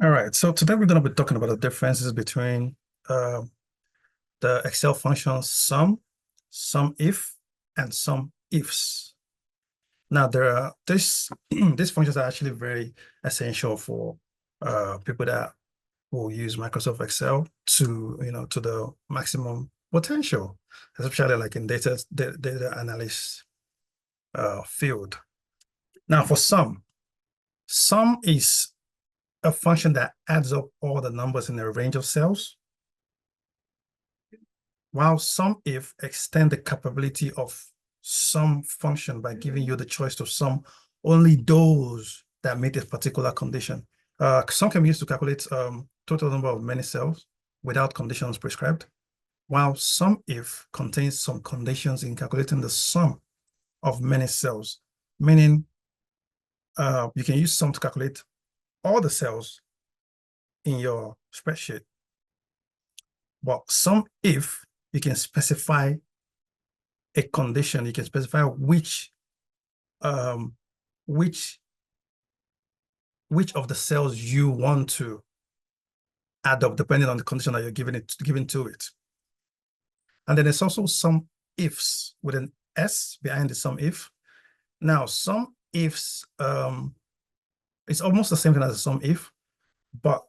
All right, so today we're going to be talking about the differences between uh, the Excel functions SUMIF, and SUMIFS. Now, there are these functions are actually very essential for people that will use Microsoft Excel to the maximum potential, especially like in data analyst field. Now, for sum is a function that adds up all the numbers in a range of cells, while SUMIF extend the capability of sum function by giving you the choice to sum only those that meet a particular condition. Sum can be used to calculate total number of many cells without conditions prescribed, while SUMIF contains some conditions in calculating the sum of many cells, meaning you can use sum to calculate all the cells in your spreadsheet. But SUMIF, you can specify a condition, you can specify um, which of the cells you want to add up depending on the condition that you're giving to it. And then there's also SUMIFS with an S behind the SUMIF. Now, SUMIFS, it's almost the same thing as a SUMIF, but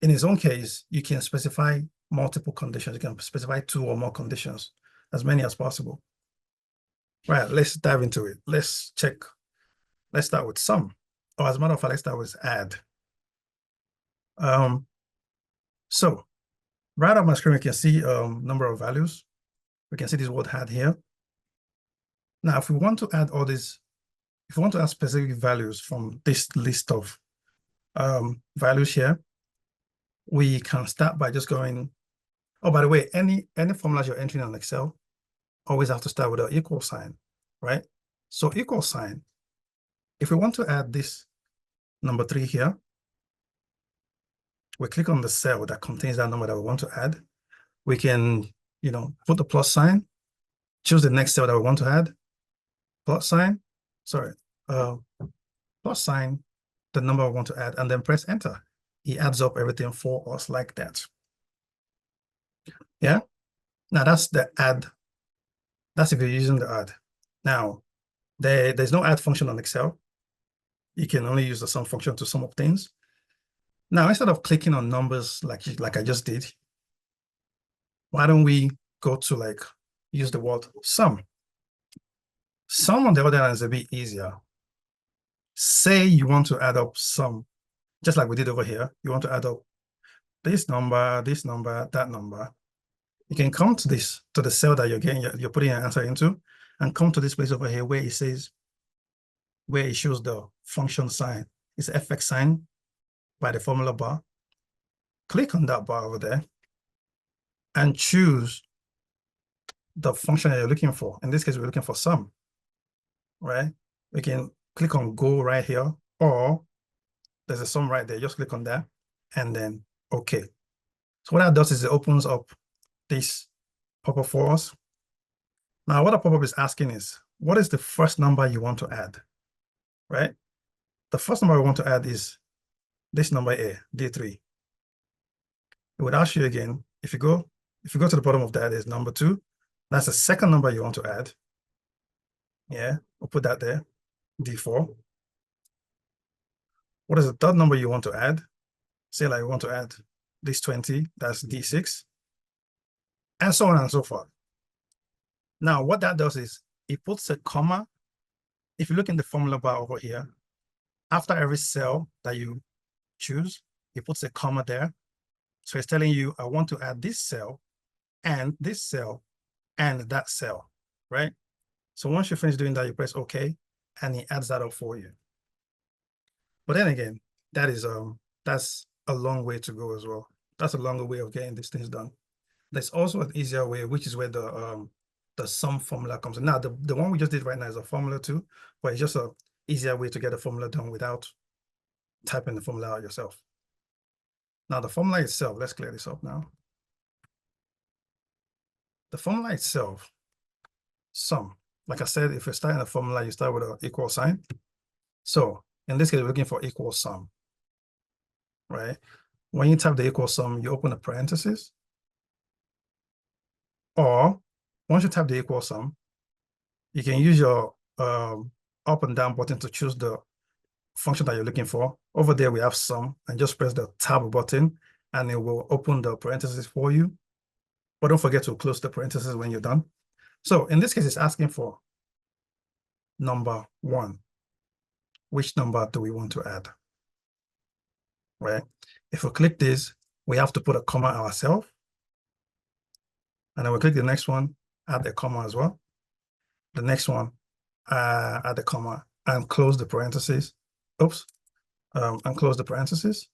in its own case, you can specify multiple conditions. You can specify 2 or more conditions, as many as possible. Right, let's dive into it. Let's check. Let's start with sum. Or as a matter of fact, let's start with add. So right on my screen, we can see number of values. We can see this word add here. Now, if we want to add all these, if we want to add specific values from this list of values here, we can start by just going, oh, by the way, any formulas you're entering on Excel always have to start with an equal sign, right? So equal sign, if we want to add this number 3 here, we click on the cell that contains that number that we want to add. We can, put the plus sign, choose the next cell that we want to add, plus sign, the number we want to add, and then press enter. It adds up everything for us like that. Yeah. Now that's the add. That's if you're using the add. Now, there's no add function on Excel. You can only use the sum function to sum up things. Now, instead of clicking on numbers like I just did, why don't we go to use the word sum? Sum on the other hand is a bit easier. Say you want to add up sum, just like we did over here. You want to add up this number, that number. You can come to the cell that you're putting your answer into, and come to this place over here where it says, where it shows the function sign. It's FX sign by the formula bar. Click on that bar over there and choose the function that you're looking for. In this case, we're looking for sum, right? We can click on go right here, or there's a sum right there. Just click on that and then okay. So what that does is it opens up this pop-up for us. Now, what a pop-up is asking is, what is the first number you want to add, right? The first number we want to add is this number A, D3. It would ask you again, if you go to the bottom of that, is number 2. That's the second number you want to add. Yeah, we'll put that there, D4. What is the third number you want to add? Say like you want to add this 20, that's D6, and so on and so forth. Now, what that does is it puts a comma. If you look in the formula bar over here, after every cell that you choose, it puts a comma there. So it's telling you, I want to add this cell and this cell and that cell, right? So once you finish doing that, you press OK, and it adds that up for you. But then again, that's a long way to go as well. That's a longer way of getting these things done. There's also an easier way, which is where the sum formula comes in. Now, the one we just did right now is a formula too, but it's just an easier way to get the formula done without typing the formula out yourself. Now, the formula itself, let's clear this up now. The formula itself, sum. Like I said, if you're starting a formula, you start with an equal sign. So in this case, we're looking for equal sum. right? When you type the equal sum, you open a parenthesis, or once you type the equal sum, you can use your up and down button to choose the function that you're looking for. Over there, we have sum, and just press the tab button, and it will open the parentheses for you. But don't forget to close the parentheses when you're done. So in this case, it's asking for number 1. Which number do we want to add? Right? If we click this, we have to put a comma ourselves. And then we click the next one, add a comma as well. The next one, add a comma and close the parentheses. Oops. And close the parentheses.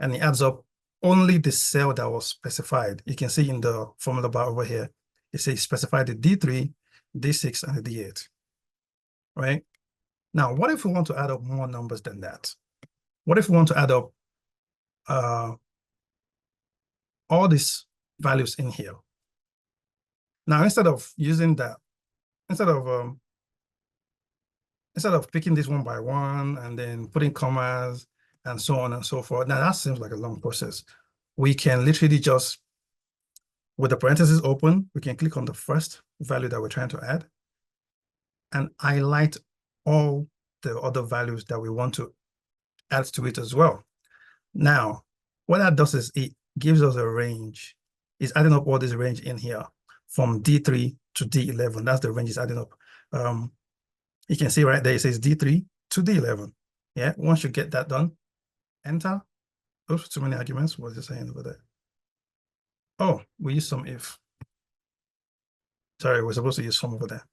And it adds up only the cell that was specified. You can see in the formula bar over here, it says specify the D3, D6, and the D8. Right? Now, what if we want to add up more numbers than that? What if we want to add up all these values in here? Now, instead of using that, instead of picking this one by one and then putting commas and so on and so forth, now that seems like a long process. We can literally just, with the parentheses open, we can click on the first value that we're trying to add and highlight all the other values that we want to add to it as well. Now, what that does is it gives us a range. It's adding up all this range in here from D3 to D11. That's the range it's adding up. You can see right there, it says D3 to D11. Yeah, once you get that done, enter. Oops, too many arguments. What is it saying over there? Oh, we use SUMIF. Sorry, we're supposed to use sum over there.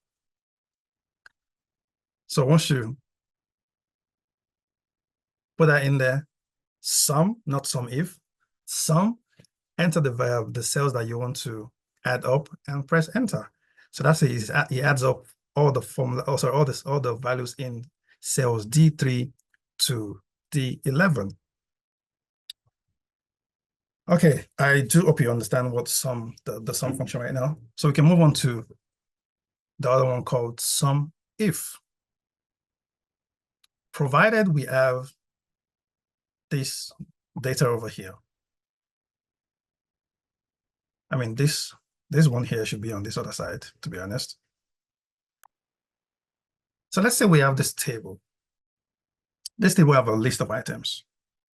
So once you put that in there, sum, not SUMIF, sum, enter the cells that you want to add up and press enter. So that's it. It adds up all the formula, also all the values in cells D3 to D11. Okay, I do hope you understand what the sum function right now. So we can move on to the other one called SUMIF. Provided we have this data over here. I mean, this one here should be on this other side, to be honest. So let's say we have this table. This table have a list of items,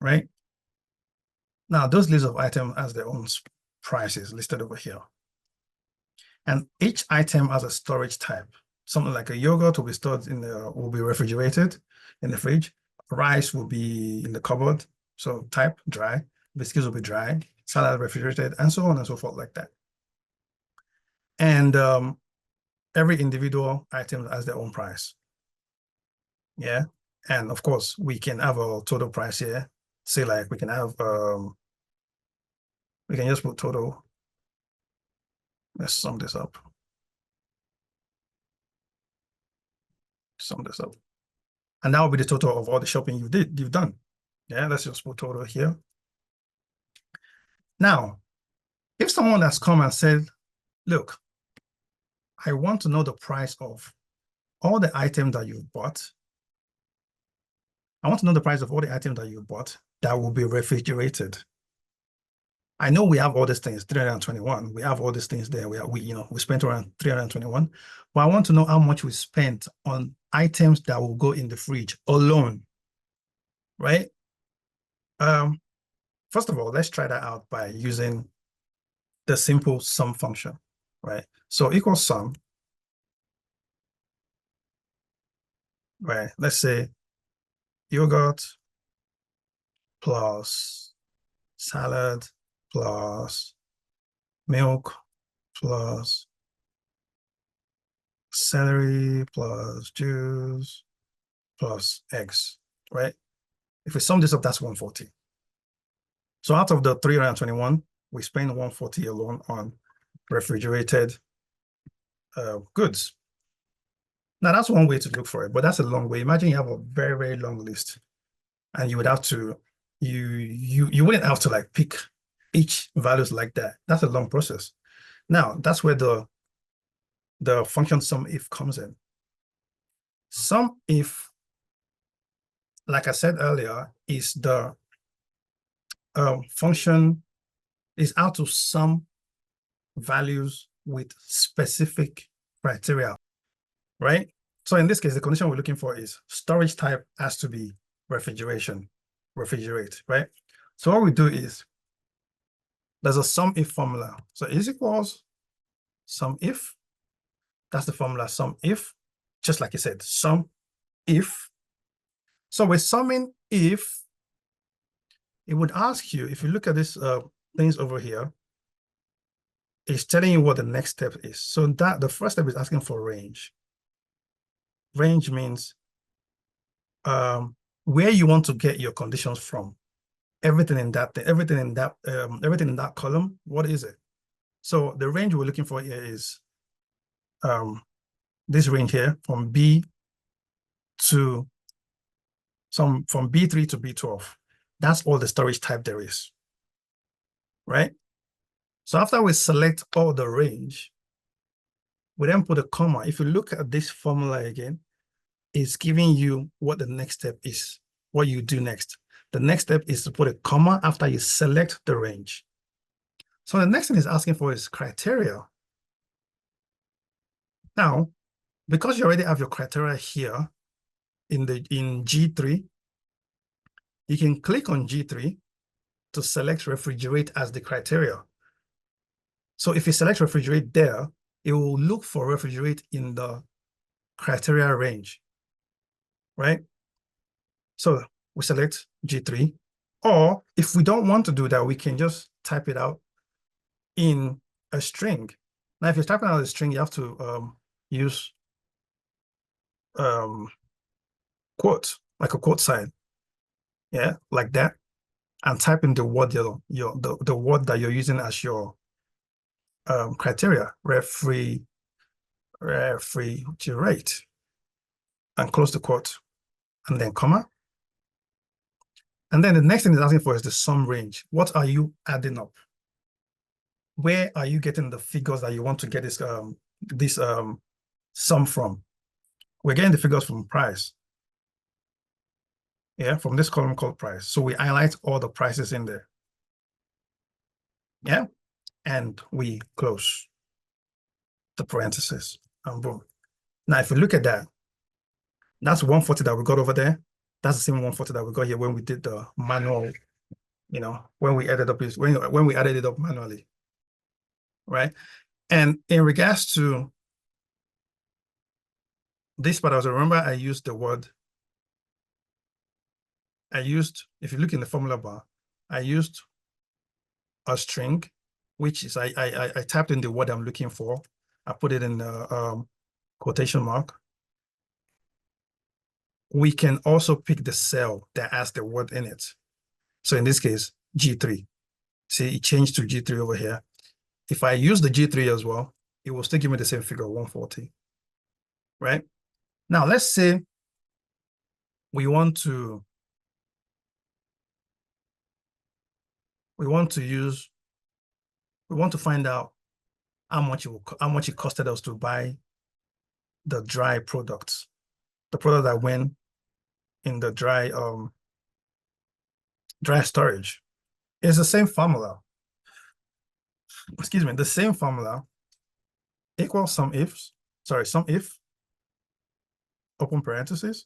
right? Now, those lists of items has their own prices listed over here. And each item has a storage type. Something like a yogurt will be stored will be refrigerated in the fridge. Rice will be in the cupboard, so type dry. Biscuits will be dry. Salad refrigerated, and so on and so forth like that. And every individual item has their own price. Yeah, and of course we can have a total price here. Say like we can have we can just put total. Let's sum this up. Sum this up. And that will be the total of all the shopping you've done. Yeah, let's just put total here. Now, if someone has come and said, look, I want to know the price of all the items that you've bought. I want to know the price of all the items that you bought that will be refrigerated. I know we have all these things, 321. We have all these things there. We spent around 321. But I want to know how much we spent on items that will go in the fridge alone, right? First of all, let's try that out by using the simple sum function, right? So equal sum, right? Let's say yogurt plus salad plus milk plus celery plus juice plus eggs, right? If we sum this up, that's 140. So out of the 321, we spend 140 alone on refrigerated goods. Now that's one way to look for it, but that's a long way. Imagine you have a very, very long list and you would have to, you wouldn't have to like pick each values like that. That's a long process. Now that's where the function SUMIF comes in. SUMIF, like I said earlier, is the function is how to sum values with specific criteria, right? So in this case, the condition we're looking for is storage type has to be refrigerate, right? So what we do is there's a SUMIF formula. So is equals SUMIF. That's the formula SUMIF, just like you said, SUMIF. So we're summing if. It would ask you, if you look at this things over here, it's telling you what the next step is. So that the first step is asking for range. Range means where you want to get your conditions from. Everything in that column, what is it? So the range we're looking for here is this range here from B to from B3 to B12. That's all the storage type there is, right? So after we select all the range, we then put a comma. If you look at this formula again, it's giving you what the next step is, what you do next. The next step is to put a comma after you select the range. So the next thing it's asking for is criteria. Now, because you already have your criteria here in G3, you can click on G3 to select refrigerate as the criteria. So if you select refrigerate there, it will look for refrigerate in the criteria range, right? So we select G3, or if we don't want to do that, we can just type it out in a string. Now, if you're typing out a string, you have to use quote, like a quote sign, yeah, like that, and type in the word the word that you're using as your criteria, refrigerate, and close the quote, and then comma. And then the next thing it's asking for is the sum range. What are you adding up? Where are you getting the figures that you want to get this sum from? We're getting the figures from price. Yeah, from this column called price. So we highlight all the prices in there. Yeah, and we close the parentheses, and boom. Now, if we look at that, that's 140 that we got over there. That's the same 140 that we got here when we did the manual, when we added up when we added it up manually, right? And in regards to this part, I remember I used the word, if you look in the formula bar, I used a string, which is I typed in the word I'm looking for. I put it in the quotation mark. We can also pick the cell that has the word in it. So in this case, G3. See, it changed to G3 over here. If I use the G3 as well, it will still give me the same figure, 140, right? Now, let's say we want to find out how much it costed us to buy the dry products, the product that went in the dry storage. It's the same formula. Excuse me, the same formula equals SUMIF, open parentheses,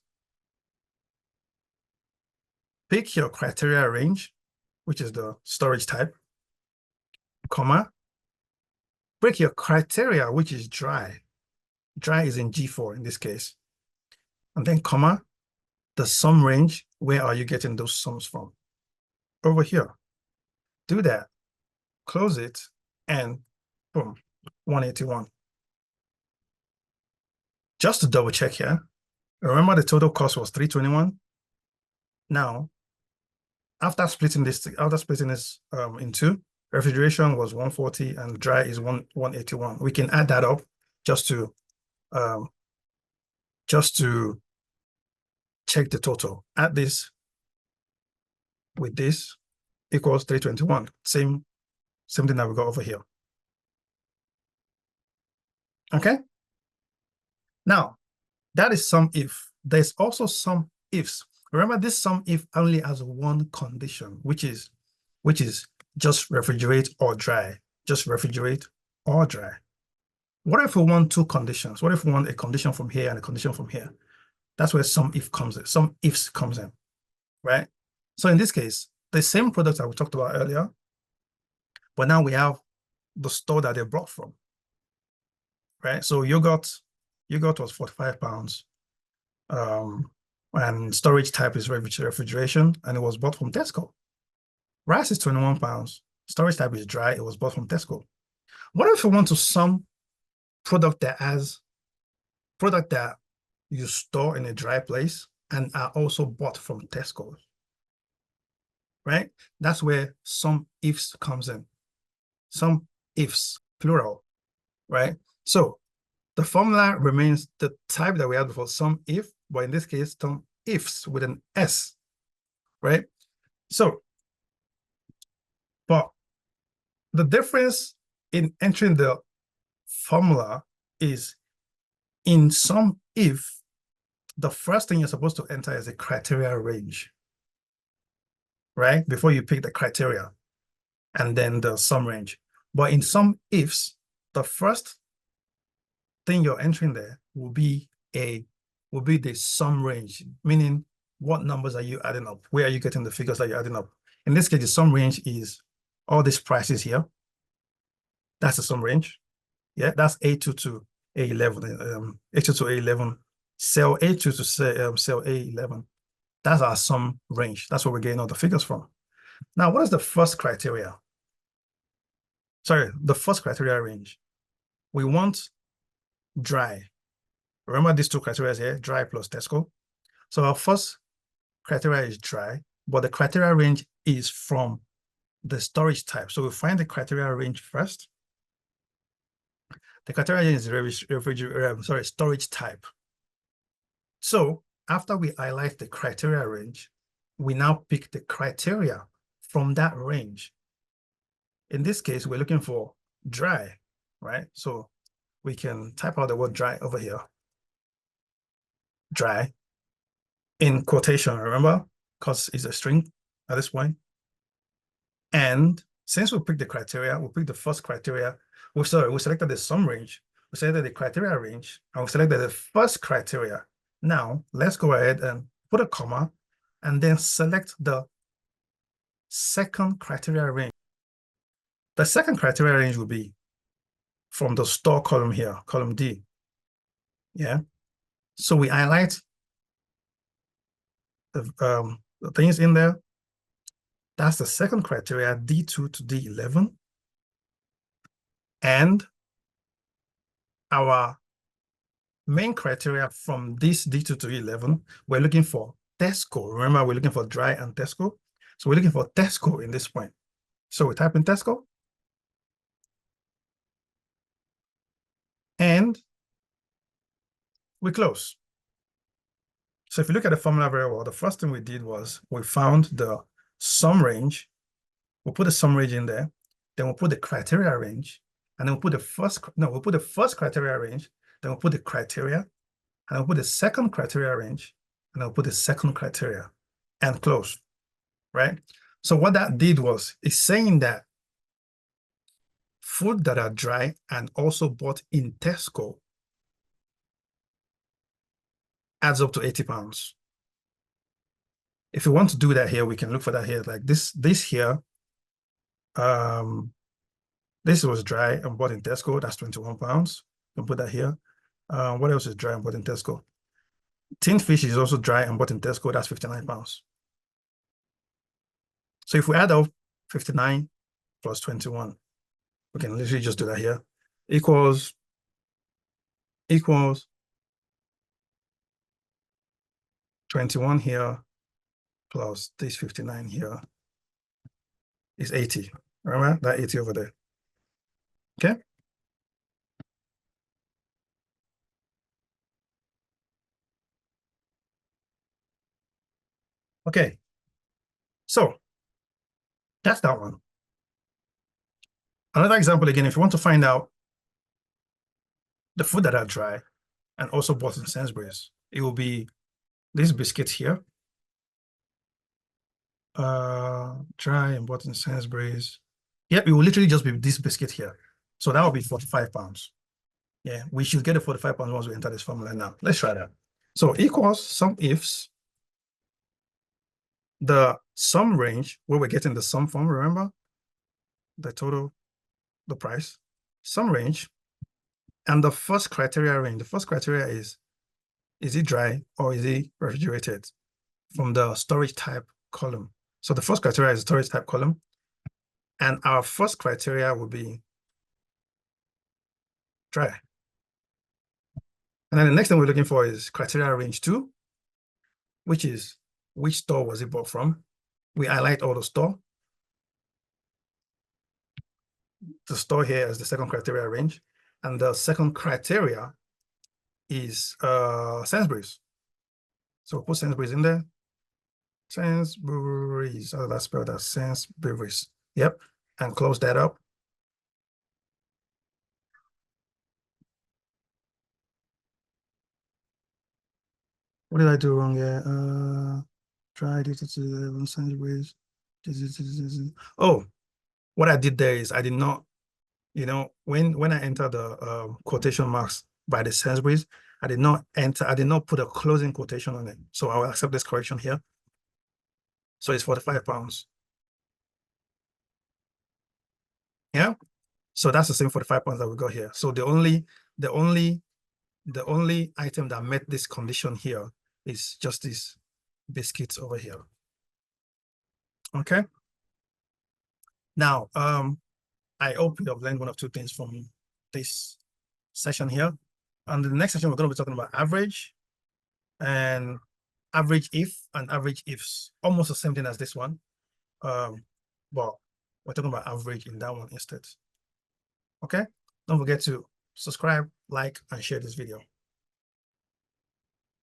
pick your criteria range, which is the storage type, comma, break your criteria, which is dry. Dry is in G4 in this case. And then comma, the sum range, where are you getting those sums from? Over here. Do that, close it, and boom, 181. Just to double check here, remember the total cost was 321. Now, after splitting this in two, refrigeration was 140 and dry is 181. We can add that up just to check the total. Add this with this equals 321. Same thing that we got over here. Okay. Now, that is SUMIF. There's also SUMIFS. Remember, this SUMIF only has one condition, which is which is just refrigerate or dry. Just refrigerate or dry. What if we want two conditions? What if we want a condition from here and a condition from here? That's where SUMIF comes in. Some ifs comes in, right? So in this case, the same product that we talked about earlier, but now we have the store that they brought from, right? So yogurt was 45 pounds. And storage type is refrigeration, and it was bought from Tesco. Rice is 21 pounds. Storage type is dry. It was bought from Tesco. What if we want to sum product that you store in a dry place and are also bought from Tesco, right? That's where SUMIFS comes in. SUMIFS, plural, right? So the formula remains the type that we had before, SUMIF, but in this case, SUMIFS with an S, right? So, but the difference in entering the formula is in SUMIF, the first thing you're supposed to enter is a criteria range, right? Before you pick the criteria and then the sum range. But in SUMIFS, the first thing you're entering there will be the sum range, meaning what numbers are you adding up? Where are you getting the figures that you're adding up? In this case, the sum range is all these prices here. That's the sum range. Yeah, that's A2 to A11, A2 to A11, cell A2 to cell A11. That's our sum range. That's where we're getting all the figures from. Now, what is the first criteria? Sorry, the first criteria range. We want dry. Remember these two criteria here, dry plus Tesco. So our first criteria is dry, but the criteria range is from the storage type. So we find the criteria range first. The criteria range is storage type. So after we highlight the criteria range, we now pick the criteria from that range. In this case, we're looking for dry, right? So we can type out the word dry over here. Dry in quotation, remember, because it's a string at this point. And since we picked the criteria, we picked the first criteria. We selected the sum range, we selected the criteria range, and we selected the first criteria. Now, let's go ahead and put a comma and then select the second criteria range. The second criteria range will be from the store column here, column D. Yeah. So we highlight the things in there. That's the second criteria, D2 to D11. And our main criteria from this D2 to D11, we're looking for Tesco. Remember, we're looking for dry and Tesco. So we're looking for Tesco in this point. So we type in Tesco. And we close. So if you look at the formula very well, the first thing we did was we found the sum range. We'll put the sum range in there. Then we'll put the criteria range. And then we'll put the first criteria range. Then we'll put the criteria. And we'll put the second criteria range. And then we'll put the second criteria and close, right? So what that did was, it's saying that food that are dry and also bought in Tesco adds up to 80 pounds. If you want to do that here, we can look for that here. Like this here, this was dry and bought in Tesco, that's 21 pounds. You can put that here. What else is dry and bought in Tesco? Tinned fish is also dry and bought in Tesco, that's 59 pounds. So if we add up 59 plus 21, we can literally just do that here, equals 21 here plus this 59 here is 80. Remember that 80 over there. Okay. Okay. So that's that one. Another example again, if you want to find out the food that are dry and also bought in Sainsbury's, it will be this biscuit here. Dry and bought in Sainsbury's. Yeah, it will literally just be this biscuit here. So that will be 45 pounds. Yeah, we should get the 45 pounds once we enter this formula now. Let's try that. So equals SUMIFS, the sum range, where we're getting the sum from, remember? The total, the price, sum range, and the first criteria range. The first criteria is it dry or is it refrigerated from the storage type column. So the first criteria is storage type column. And our first criteria will be dry. And then the next thing we're looking for is criteria range 2, which is which store was it bought from. We highlight all the store. The store here is the second criteria range. And the second criteria is Sainsbury's. So we'll put Sainsbury's in there. Sainsbury's, oh, that's spelled as Sainsbury's. Yep, and close that up. What did I do wrong here? Try it to Sainsbury's. Oh, what I did there is I did not, you know, when I enter the quotation marks by the Sainsbury's, I did not put a closing quotation on it. So I'll accept this correction here. So it's 45 pounds. Yeah. So that's the same 45 pounds that we got here. So the only item that met this condition here is just these biscuits over here. Okay. Now, I hope you have learned one or two things from this session here. And the next session, we're going to be talking about average and average if and average ifs, almost the same thing as this one. But we're talking about average in that one instead. Okay. Don't forget to subscribe, like, and share this video.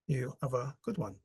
You have a good one.